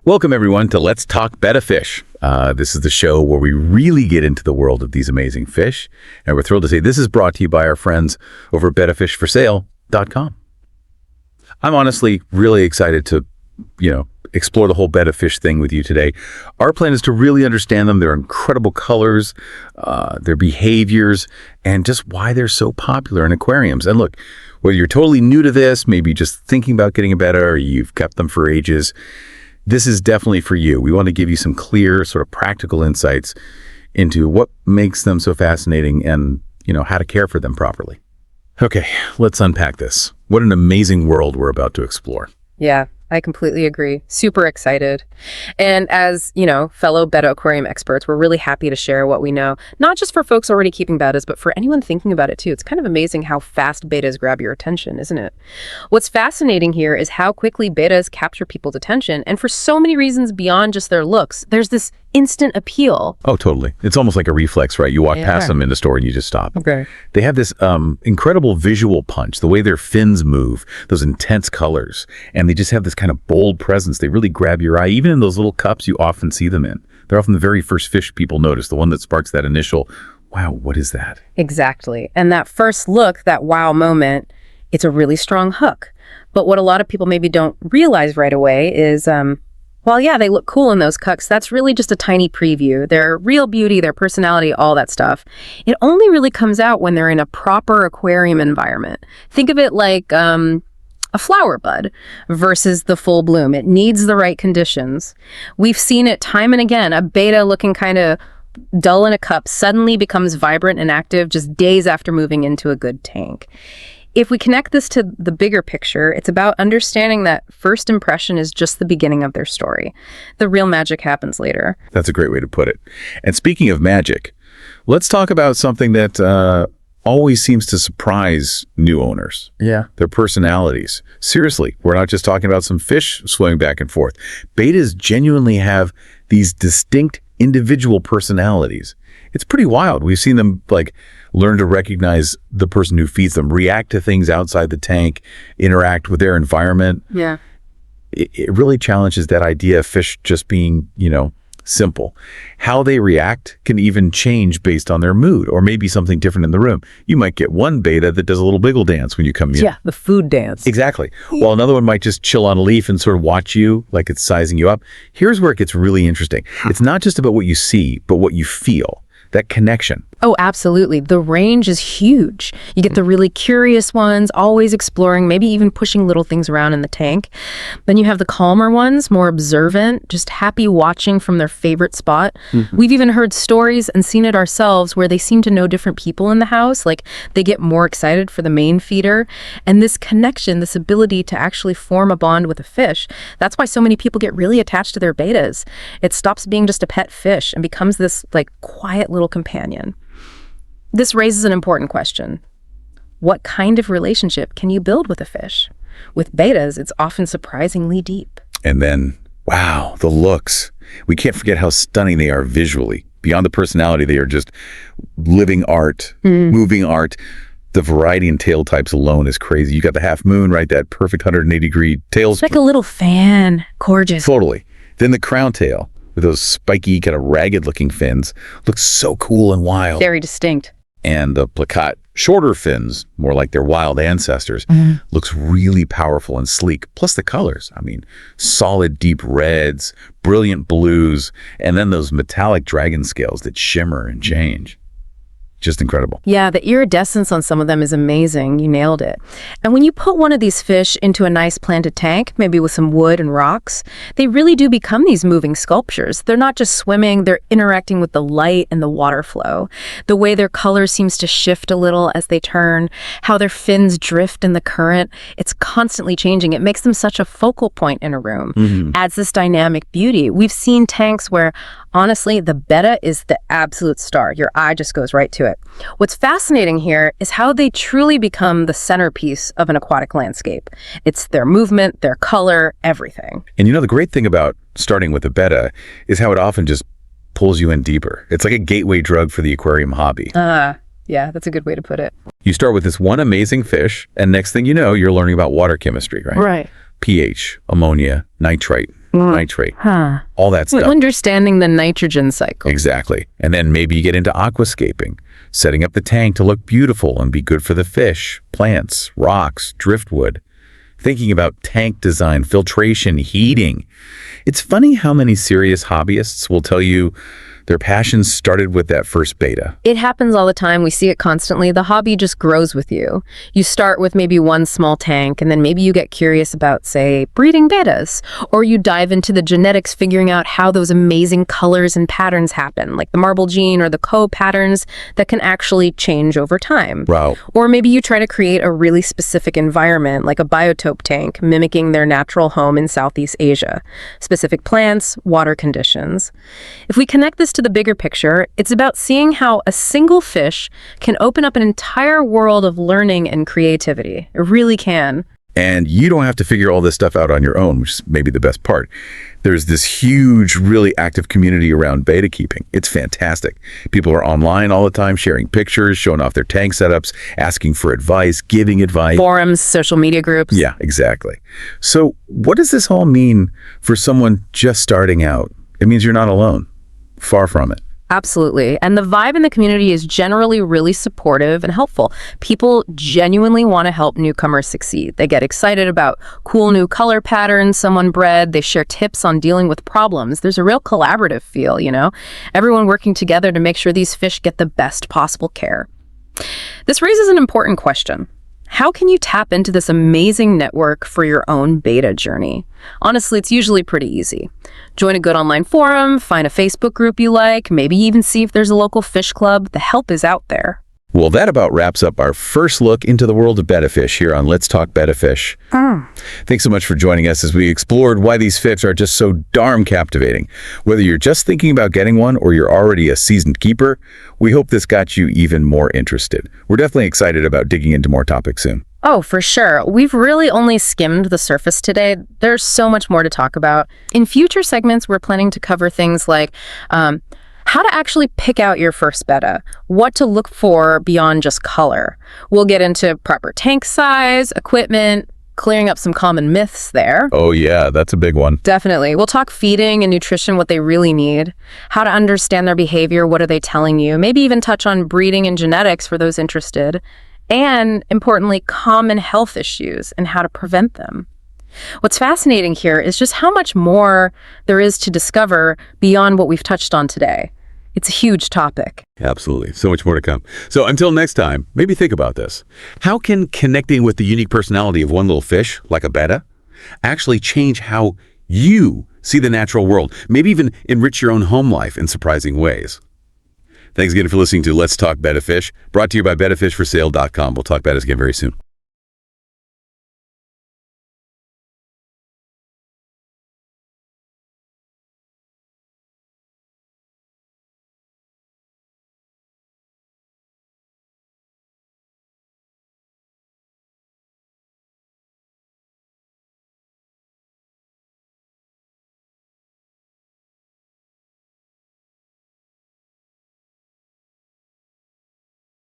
Welcome, everyone, to Let's Talk Betta Fish. This is the show where we really get into the world of these amazing fish. And we're thrilled to say this is brought to you by our friends over at bettafishforsale.com. I'm honestly really excited to, explore the whole betta fish thing with you today. Our plan is to really understand them, their incredible colors, their behaviors, and just why they're so popular in aquariums. And look, whether you're totally new to this, maybe just thinking about getting a betta, or you've kept them for ages, this is definitely for you. We want to give you some clear, sort of practical insights into what makes them so fascinating and, how to care for them properly. Okay, let's unpack this. What an amazing world we're about to explore. Yeah, I completely agree. Super excited. And as, fellow betta aquarium experts, we're really happy to share what we know, not just for folks already keeping bettas, but for anyone thinking about it too. It's kind of amazing how fast bettas grab your attention, isn't it? What's fascinating here is how quickly bettas capture people's attention, and for so many reasons beyond just their looks. There's this instant appeal. Oh, totally. It's almost like a reflex, right? You walk past them in the store and you just stop. Okay. They have this incredible visual punch, the way their fins move, those intense colors, and they just have this kind of bold presence. They really grab your eye. Even in those little cups you often see them in. They're often the very first fish people notice, the one that sparks that initial, wow, what is that? Exactly. And that first look, that wow moment, it's a really strong hook. But what a lot of people maybe don't realize right away is, well, yeah, they look cool in those cups. That's really just a tiny preview. Their real beauty, their personality, all that stuff. It only really comes out when they're in a proper aquarium environment. Think of it like a flower bud versus the full bloom. It needs the right conditions. We've seen it time and again. A betta looking kind of dull in a cup suddenly becomes vibrant and active just days after moving into a good tank. If we connect this to the bigger picture, it's about understanding that first impression is just the beginning of their story. The real magic happens later. That's a great way to put it. And speaking of magic, let's talk about something that always seems to surprise new owners. Yeah. Their personalities. Seriously, we're not just talking about some fish swimming back and forth. Bettas genuinely have these distinct individual personalities. It's pretty wild. We've seen them learn to recognize the person who feeds them, react to things outside the tank, interact with their environment. Yeah. It really challenges that idea of fish just being, simple. How they react can even change based on their mood, or maybe something different in the room. You might get one betta that does a little wiggle dance when you come in. Yeah, the food dance. Exactly. While another one might just chill on a leaf and sort of watch you like it's sizing you up. Here's where it gets really interesting. It's not just about what you see, but what you feel. That connection. Oh, absolutely. The range is huge. You get the really curious ones, always exploring, maybe even pushing little things around in the tank. Then you have the calmer ones, more observant, just happy watching from their favorite spot. Mm-hmm. We've even heard stories and seen it ourselves where they seem to know different people in the house. Like they get more excited for the main feeder. And this connection, this ability to actually form a bond with a fish, that's why so many people get really attached to their bettas. It stops being just a pet fish and becomes this quiet little companion. This raises an important question. What kind of relationship can you build with a fish? With bettas, it's often surprisingly deep. And then, wow, the looks. We can't forget how stunning they are visually. Beyond the personality, they are just living art, moving art. The variety in tail types alone is crazy. You got the half moon, right? That perfect 180-degree tail. It's like a little fan. Gorgeous. Totally. Then the crown tail, with those spiky, kind of ragged-looking fins, looks so cool and wild. Very distinct. And the placat, shorter fins, more like their wild ancestors, looks really powerful and sleek. Plus the colors. I mean, solid, deep reds, brilliant blues, and then those metallic dragon scales that shimmer and change. Just incredible. Yeah, the iridescence on some of them is amazing. You nailed it. And when you put one of these fish into a nice planted tank, maybe with some wood and rocks, they really do become these moving sculptures. They're not just swimming, they're interacting with the light and the water flow. The way their color seems to shift a little as they turn, how their fins drift in the current, it's constantly changing. It makes them such a focal point in a room. Adds this dynamic beauty. We've seen tanks where, honestly, the betta is the absolute star. Your eye just goes right to it. What's fascinating here is how they truly become the centerpiece of an aquatic landscape. It's their movement, their color, everything. And the great thing about starting with a betta is how it often just pulls you in deeper. It's like a gateway drug for the aquarium hobby. Yeah, that's a good way to put it. You start with this one amazing fish, and next thing you know, you're learning about water chemistry, right? Right. pH, ammonia, nitrite, nitrate, Huh. all that stuff. Understanding the nitrogen cycle. Exactly. And then maybe you get into aquascaping, setting up the tank to look beautiful and be good for the fish, plants, rocks, driftwood. Thinking about tank design, filtration, heating. It's funny how many serious hobbyists will tell you their passions started with that first betta. It happens all the time. We see it constantly. The hobby just grows with you. You start with maybe one small tank, and then maybe you get curious about, say, breeding bettas, or you dive into the genetics, figuring out how those amazing colors and patterns happen, like the marble gene or the patterns that can actually change over time. Wow. Or maybe you try to create a really specific environment, like a biotope tank, mimicking their natural home in Southeast Asia. Specific plants, water conditions. If we connect this to the bigger picture, it's about seeing how a single fish can open up an entire world of learning and creativity. It really can. And you don't have to figure all this stuff out on your own, which is maybe the best part. There's this huge, really active community around betta keeping. It's fantastic. People are online all the time, sharing pictures, showing off their tank setups, asking for advice, giving advice. Forums, social media groups. Yeah, exactly. So what does this all mean for someone just starting out? It means you're not alone. Far from it. Absolutely. And the vibe in the community is generally really supportive and helpful. People genuinely want to help newcomers succeed. They get excited about cool new color patterns someone bred. They share tips on dealing with problems. There's a real collaborative feel, everyone working together to make sure these fish get the best possible care. This raises an important question. How can you tap into this amazing network for your own betta journey? Honestly, it's usually pretty easy. Join a good online forum, find a Facebook group you like, maybe even see if there's a local fish club. The help is out there. Well, that about wraps up our first look into the world of betta fish here on Let's Talk Betta Fish. Thanks so much for joining us as we explored why these fish are just so darn captivating. Whether you're just thinking about getting one or you're already a seasoned keeper, we hope this got you even more interested. We're definitely excited about digging into more topics soon. Oh, for sure. We've really only skimmed the surface today. There's so much more to talk about. In future segments, we're planning to cover things like how to actually pick out your first betta, what to look for beyond just color. We'll get into proper tank size, equipment, clearing up some common myths there. Oh yeah, that's a big one. Definitely. We'll talk feeding and nutrition, what they really need, how to understand their behavior, what are they telling you, maybe even touch on breeding and genetics for those interested, and importantly, common health issues and how to prevent them. What's fascinating here is just how much more there is to discover beyond what we've touched on today. It's a huge topic. Absolutely. So much more to come. So until next time, maybe think about this. How can connecting with the unique personality of one little fish, like a betta, actually change how you see the natural world? Maybe even enrich your own home life in surprising ways. Thanks again for listening to Let's Talk Betta Fish, brought to you by BettaFishForSale.com. We'll talk bettas again very soon.